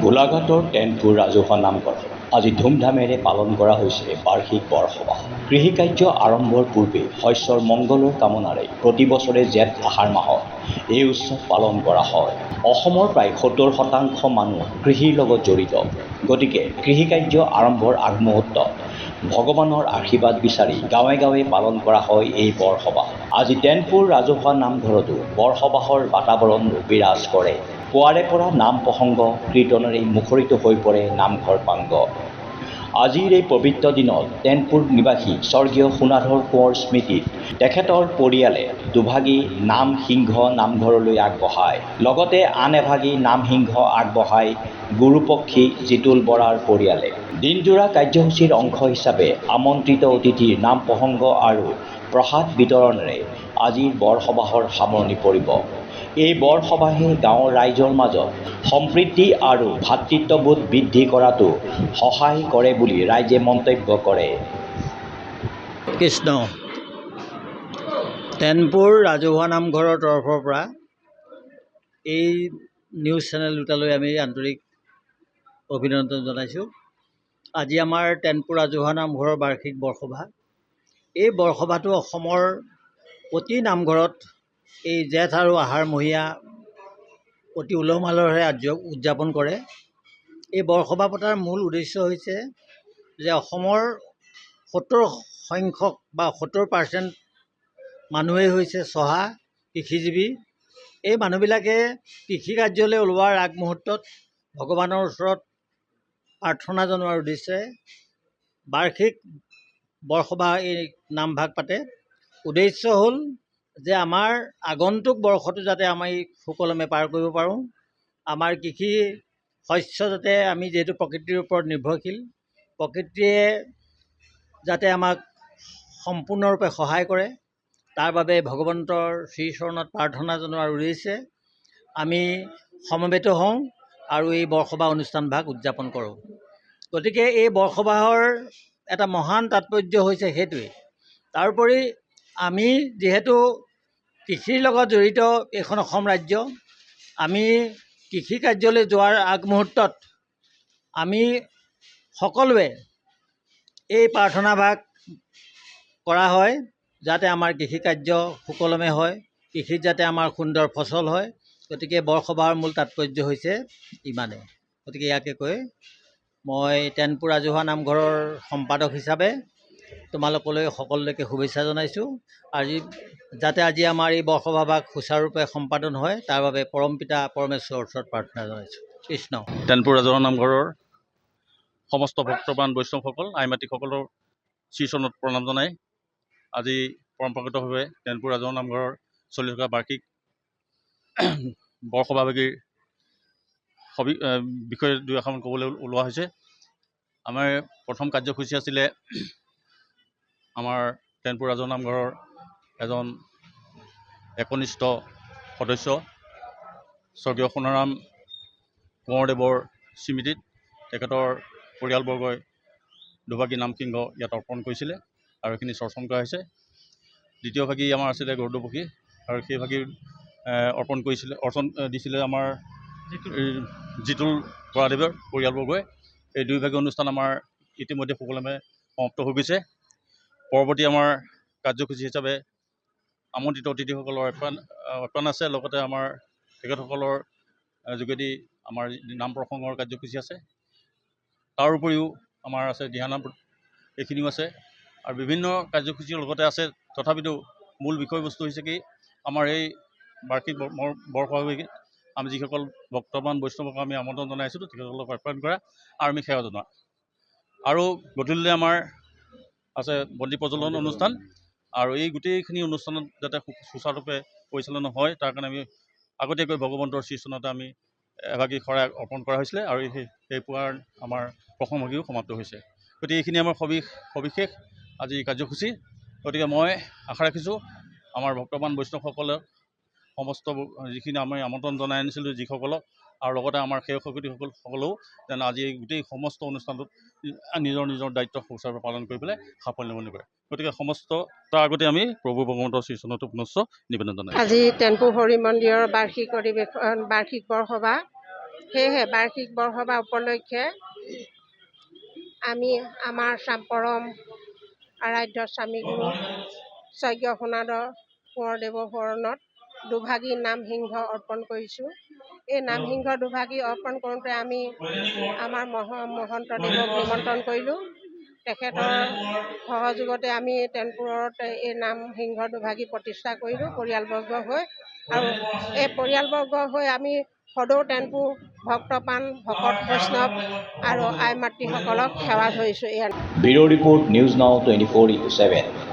গোলাঘাটৰ টেনপুৰ ৰাজহুৱা নামঘৰত আজি ধুমধামেৰে পালন কৰা হৈছে বাৰ্ষিক বৰসভা। কৃষিকাৰ্য আৰম্ভৰ পূৰ্বে শস্যৰ মংগলৰ কামনাৰে প্ৰতি বছৰে জেঠ আহাৰ মাহত এই উৎসৱ পালন কৰা হয়। অসমৰ প্ৰায় 70% মানুহ কৃষিৰ লগত জড়িত। গতিকে কৃষিকাৰ্য আৰম্ভৰ আগমুহূৰ্তত ভগৱানৰ আশীৰ্বাদ বিচাৰি গাঁৱে গাঁৱে পালন কৰা হয় এই বৰসভা। আজি টেনপুৰ ৰাজহুৱা নামঘৰতো বৰসবাহৰ বাতাবৰণ বিৰাজ কৰে। পুৱাৰে পৰা নাম প্ৰসংগ কীৰ্তনেৰে মুখৰিত হৈ পৰে নামঘৰ প্ৰাংগণ। আজিৰ এই পবিত্ৰ দিনত টেনপুৰ নিবাসী স্বৰ্গীয় সোণাধৰ কোঁৱৰ স্মৃতিত তেখেতৰ পৰিয়ালে দুভাগী নাম সিংহ নামঘৰলৈ আগবঢ়ায়। লগতে আন এভাগী নাম সিংহ আগবঢ়ায় গুৰুপক্ষী জিতুল বৰাৰ পৰিয়ালে। দিনজোৰা কাৰ্যসূচীৰ অংশ হিচাপে আমন্ত্ৰিত অতিথিৰ নাম প্ৰসংগ আৰু প্ৰসাদ বিতৰণেৰে আজিৰ বৰসবাহৰ সামৰণি পৰিব। এই বৰসবাহে গাঁৱৰ ৰাইজৰ মাজত সম্প্ৰীতি আৰু ভাতৃত্ববোধ বৃদ্ধি কৰাতো সহায় কৰে বুলি ৰাইজে মন্তব্য কৰে। কৃষ্ণ টেনপুৰ ৰাজহুৱা নামঘৰৰ তৰফৰ পৰা এই নিউজ চেনেল দুটালৈ আমি আন্তৰিক অভিনন্দন জনাইছোঁ। আজি আমাৰ টেনপুৰ ৰাজহুৱা নামঘৰৰ বাৰ্ষিক বৰসভা। এই বৰসভাটো অসমৰ প্ৰতি নামঘৰত এই জেঠ আৰু আহাৰমহীয়া অতি উলহ মালহেৰে উদযাপন কৰে। এই বৰসভা পতাৰ মূল উদ্দেশ্য হৈছে যে অসমৰ 70% বা 70% মানুহেই হৈছে চহা কৃষিজীৱী। এই মানুহবিলাকে কৃষিকাৰ্যলৈ ওলোৱাৰ আগমুহূৰ্তত ভগৱানৰ ওচৰত প্ৰাৰ্থনা জনোৱাৰ উদ্দেশ্যে বাৰ্ষিক বৰসভা এই নামভাগ পাতে। উদ্দেশ্য হ'ল যে আমাৰ আগন্তুক বৰ্ষটো যাতে আমি সুকলমে পাৰ কৰিব পাৰোঁ। আমাৰ কৃষি শস্য যাতে আমি যিহেতু প্ৰকৃতিৰ ওপৰত নিৰ্ভৰশীল, প্ৰকৃতিয়ে যাতে আমাক সম্পূৰ্ণৰূপে সহায় কৰে, তাৰ বাবে ভগৱন্তৰ শ্ৰীচৰণত প্ৰাৰ্থনা জনোৱাৰ উদ্দেশ্যে আমি সমবেত হওঁ আৰু এই বৰসভা অনুষ্ঠানভাগ উদযাপন কৰোঁ। গতিকে এই বৰসবাহৰ এটা মহান তাৎপৰ্য হৈছে সেইটোৱেই। তাৰোপৰি আমি যিহেতু কৃষিৰ লগত জড়িত এইখন অসম ৰাজ্য, আমি কৃষি কাৰ্যলৈ যোৱাৰ আগমুহূৰ্তত আমি সকলোৱে এই প্ৰাৰ্থনাভাগ কৰা হয় যাতে আমাৰ কৃষিকাৰ্য সুকলমে হয়, কৃষিত যাতে আমাৰ সুন্দৰ ফচল হয়। গতিকে বৰসবাহৰ মূল তাৎপৰ্য হৈছে ইমানেই। গতিকে ইয়াকে কৈ মই টেনপুৰ ৰাজহুৱা নামঘৰৰ সম্পাদক হিচাপে তোমালোকলৈ সকলোলৈকে শুভেচ্ছা জনাইছোঁ। যাতে আজি আমাৰ এই বৰসভাভাগ সুচাৰুৰূপে সম্পাদন হয় তাৰ বাবে পৰমপিতা পৰমেশ্বৰৰ ওচৰত প্ৰাৰ্থনা জনাইছোঁ। কৃষ্ণ। টেনপুৰ ৰাজহুৱা নামঘৰৰ সমস্ত ভক্তপ্ৰাণ বৈষ্ণৱসকল আইমাতিসকলৰ শ্ৰীচৰণত প্ৰণাম জনাই আজি পৰম্পৰাগতভাৱে টেনপুৰ ৰাজহুৱা নামঘৰৰ চলি থকা বাৰ্ষিক বৰসভাভাগীৰ বিষয়ে দুই এষাৰমান ক'বলৈ ওলোৱা হৈছে। আমাৰ প্ৰথম কাৰ্যসূচী আছিলে আমাৰ টেনপুৰ ৰাজহুৱা নামঘৰৰ এজন একনিষ্ঠ সদস্য স্বৰ্গীয় সোণাৰাম কোঁৱৰদেৱৰ স্মৃতিত তেখেতৰ পৰিয়ালবৰ্গই দুভাগী নামসিংহ ইয়াত অৰ্পণ কৰিছিলে আৰু এইখিনি চৰ্চন কৰা হৈছে। দ্বিতীয় ভাগী আমাৰ আছিলে গৰুড়পক্ষী আৰু সেই ভাগী অৰ্পণ দিছিলে আমাৰ জিতুল বৰাদেৱৰ পৰিয়ালবৰ্গই। এই দুইভাগী অনুষ্ঠান আমাৰ ইতিমধ্যে সুকলমে সমাপ্ত হৈ গৈছে। পৰৱৰ্তী আমাৰ কাৰ্যসূচী হিচাপে আমন্ত্ৰিত অতিথিসকলৰ আপ্যায়ন আছে, লগতে আমাৰ তেখেতসকলৰ যোগেদি আমাৰ নাম প্ৰসংগৰ কাৰ্যসূচী আছে। তাৰ উপৰিও আমাৰ আছে দিহানাম, এইখিনিও আছে আৰু বিভিন্ন কাৰ্যসূচীৰ লগতে আছে। তথাপিতো মূল বিষয়বস্তু হৈছে কি আমাৰ এই বাৰ্ষিক বৰসভাভাগীত আমি যিসকল ভক্তপ্ৰাণ বৈষ্ণৱক আমি আমন্ত্ৰণ জনাই আছিলোঁ তেখেতসকলক আপ্যায়ন কৰা আৰু আমি সেৱা জনোৱা। আৰু গধূলিলৈ আমাৰ আছে বন্তি প্ৰজ্বলন অনুষ্ঠান আৰু এই গোটেইখিনি অনুষ্ঠানত যাতে সুচাৰুৰূপে পৰিচালনা হয় তাৰ কাৰণে আমি আগতীয়াকৈ ভগৱন্তৰ শ্ৰীচৰণতে আমি এভাগী শৰাই অৰ্পণ কৰা হৈছিলে আৰু সেই পুৱাৰ আমাৰ প্ৰসংগভাগীও সমাপ্ত হৈছে। গতিকে এইখিনি আমাৰ সবিশেষ আজি কাৰ্যসূচী। গতিকে মই আশা ৰাখিছোঁ আমাৰ ভক্তপ্ৰাণ বৈষ্ণৱসকলে সমস্ত যিখিনি আমি আমন্ত্ৰণ জনাই আনিছিলোঁ যিসকলক আৰু লগতে আমাৰ সেই সকলেও যেন আজি এই গোটেই সমস্ত অনুষ্ঠানটোত নিজৰ নিজৰ দায়িত্ব সুচাৰুৰূপে পালন কৰি পেলাই সাফল্যমণ্ডিত কৰে। গতিকে সমস্ত তাৰ আগতে আমি প্ৰভু ভগৱন্তৰ শ্ৰীচৰণতো পুনশ্চ নিবেদন জনাই আজি টেনপুৰ হৰি মন্দিৰৰ বাৰ্ষিক বৰসভা সেয়েহে বাৰ্ষিক বৰসভা উপলক্ষে আমি আমাৰ পৰম আৰাধ্য স্বামীগুৰু স্বৰ্গীয় সোণাধৰ কোঁৱৰদেৱৰ শৰণত দুভাগী নামসিংহ অৰ্পণ কৰিছোঁ। এই নামসিংহ দুভাগী অৰ্পণ কৰোঁতে আমি আমাৰ মহন্তদেৱক নিমন্ত্ৰণ কৰিলোঁ। তেখেতৰ সহযোগতে আমি টেনপুৰত এই নামসিংহ দুভাগী প্ৰতিষ্ঠা কৰিলোঁ পৰিয়ালবৰ্গ হৈ। আৰু এই পৰিয়ালবৰ্গ হৈ আমি সদৌ টেনপুৰ ভক্তপ্ৰাণ ভকত বৈষ্ণৱ আৰু আই মাতৃসকলক সেৱা ধৰিছোঁ। Bureau report news now 24/7।